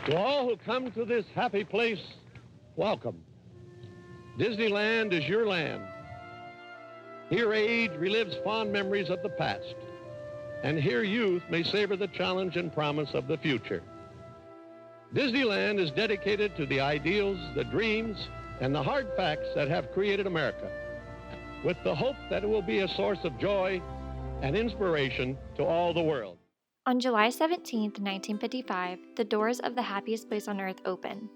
To all who come to this happy place, welcome. Disneyland is your land. Here age relives fond memories of the past, and here youth may savor the challenge and promise of the future. Disneyland is dedicated to the ideals, the dreams, and the hard facts that have created America, with the hope that it will be a source of joy and inspiration to all the world. On July 17, 1955, the doors of the happiest place on earth open.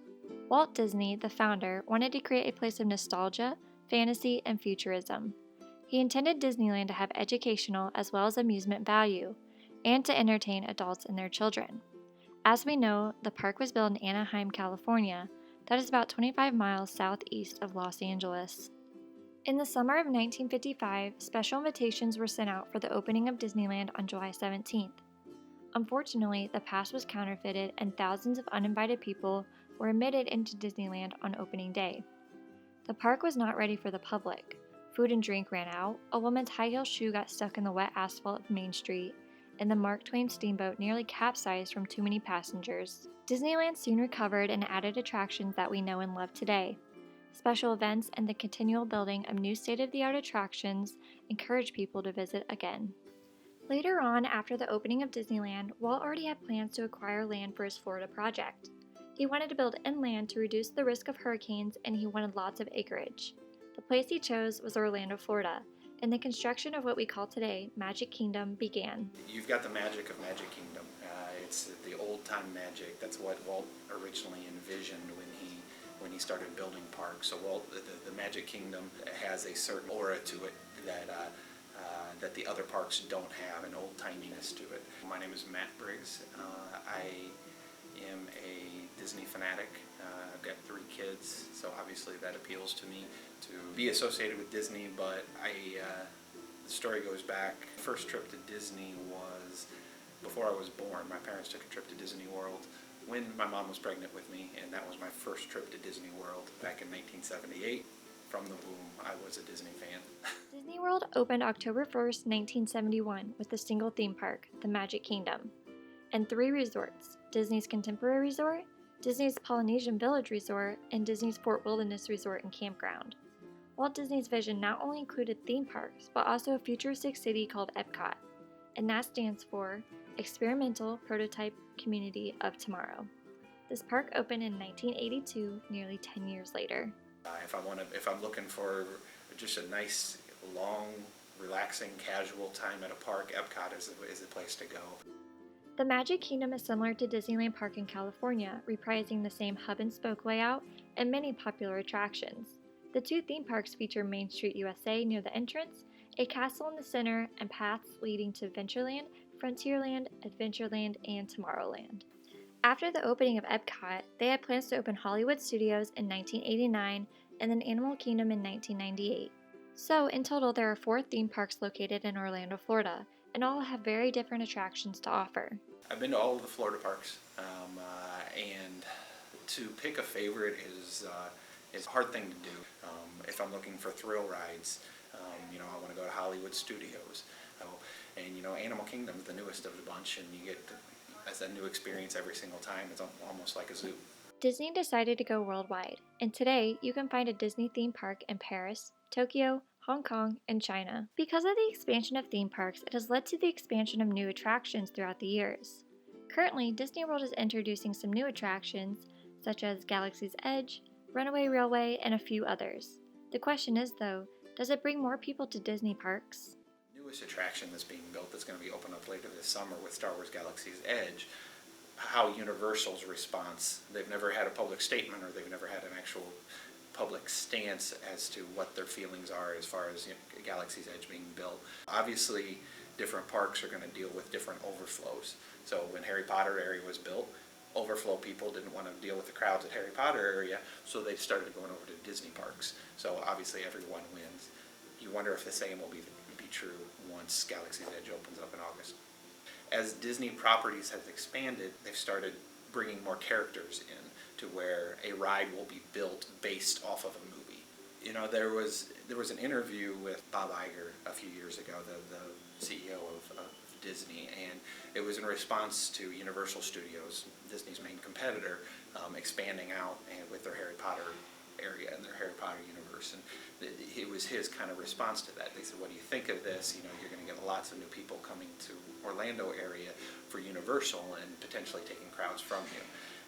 Walt Disney, the founder, wanted to create a place of nostalgia, fantasy, and futurism. He intended Disneyland to have educational as well as amusement value, and to entertain adults and their children. As we know, the park was built in Anaheim, California, that is about 25 miles southeast of Los Angeles. In the summer of 1955, special invitations were sent out for the opening of Disneyland on July 17th. Unfortunately, the pass was counterfeited and thousands of uninvited people were admitted into Disneyland on opening day. The park was not ready for the public. Food and drink ran out, a woman's high-heel shoe got stuck in the wet asphalt of Main Street, and the Mark Twain steamboat nearly capsized from too many passengers. Disneyland soon recovered and added attractions that we know and love today. Special events and the continual building of new state-of-the-art attractions encouraged people to visit again. Later on, after the opening of Disneyland, Walt already had plans to acquire land for his Florida project. He wanted to build inland to reduce the risk of hurricanes, and he wanted lots of acreage. The place he chose was Orlando, Florida, and the construction of what we call today Magic Kingdom began. You've got the magic of Magic Kingdom. It's the old-time magic. That's what Walt originally envisioned when he started building parks. So Walt, the Magic Kingdom has a certain aura to it that the other parks don't have, an old-timiness to it. My name is Matt Briggs. I am a Disney fanatic. I've got 3 kids, so obviously that appeals to me to be associated with Disney, but the story goes back. First trip to Disney was before I was born. My parents took a trip to Disney World when my mom was pregnant with me, and that was my first trip to Disney World back in 1978. From the womb, I was a Disney fan. Disney World opened October 1st, 1971 with a single theme park, the Magic Kingdom, and 3 resorts, Disney's Contemporary Resort, Disney's Polynesian Village Resort, and Disney's Fort Wilderness Resort and Campground. Walt Disney's vision not only included theme parks, but also a futuristic city called Epcot, and that stands for Experimental Prototype Community of Tomorrow. This park opened in 1982, nearly 10 years later. If I'm looking for just a nice, long, relaxing, casual time at a park, Epcot is the place to go. The Magic Kingdom is similar to Disneyland Park in California, reprising the same hub-and-spoke layout and many popular attractions. The 2 theme parks feature Main Street USA near the entrance, a castle in the center, and paths leading to Adventureland, Frontierland, Adventureland, and Tomorrowland. After the opening of Epcot, they had plans to open Hollywood Studios in 1989 and then Animal Kingdom in 1998. So, in total, there are 4 theme parks located in Orlando, Florida, and all have very different attractions to offer. I've been to all of the Florida parks, and to pick a favorite is a hard thing to do. If I'm looking for thrill rides, I want to go to Hollywood Studios. And Animal Kingdom is the newest of the bunch, and you get a new experience every single time. It's almost like a zoo. Disney decided to go worldwide, and today you can find a Disney theme park in Paris, Tokyo, Hong Kong, and China. Because of the expansion of theme parks, it has led to the expansion of new attractions throughout the years. Currently, Disney World is introducing some new attractions, such as Galaxy's Edge, Runaway Railway, and a few others. The question is, though, does it bring more people to Disney parks? The newest attraction that's being built that's going to be open up later this summer with Star Wars Galaxy's Edge, how Universal's response, they've never had a public statement or they've never had an actual public stance as to what their feelings are as far as Galaxy's Edge being built. Obviously, different parks are going to deal with different overflows. So when Harry Potter area was built, overflow people didn't want to deal with the crowds at Harry Potter area, so they started going over to Disney parks. So obviously everyone wins. You wonder if the same will be true once Galaxy's Edge opens up in August. As Disney properties have expanded, they've started bringing more characters in to where a ride will be built based off of a movie. There was an interview with Bob Iger a few years ago, the CEO of Disney, and it was in response to Universal Studios, Disney's main competitor, expanding out and with their Harry Potter area and their Harry Potter universe, and it was his kind of response to that. They said, what do you think of this? You know, you're going to get lots of new people coming to Orlando area for Universal and potentially taking crowds from you.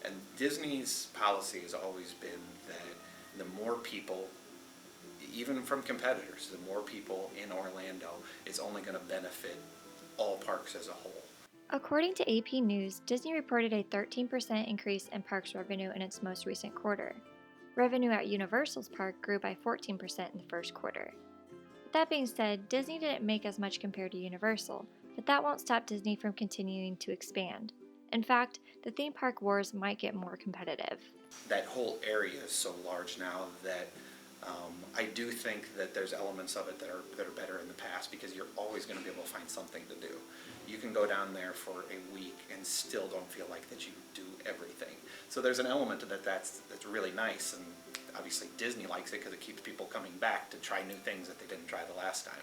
And Disney's policy has always been that the more people, even from competitors, the more people in Orlando is only going to benefit all parks as a whole. According to AP News, Disney reported a 13% increase in parks revenue in its most recent quarter. Revenue at Universal's park grew by 14% in the first quarter. With that being said, Disney didn't make as much compared to Universal, but that won't stop Disney from continuing to expand. In fact, the theme park wars might get more competitive. That whole area is so large now that I do think that there's elements of it that are better in the past, because you're always going to be able to find something to do. You can go down there for a week and still don't feel like that you do everything. So there's an element to that's really nice, and obviously Disney likes it because it keeps people coming back to try new things that they didn't try the last time.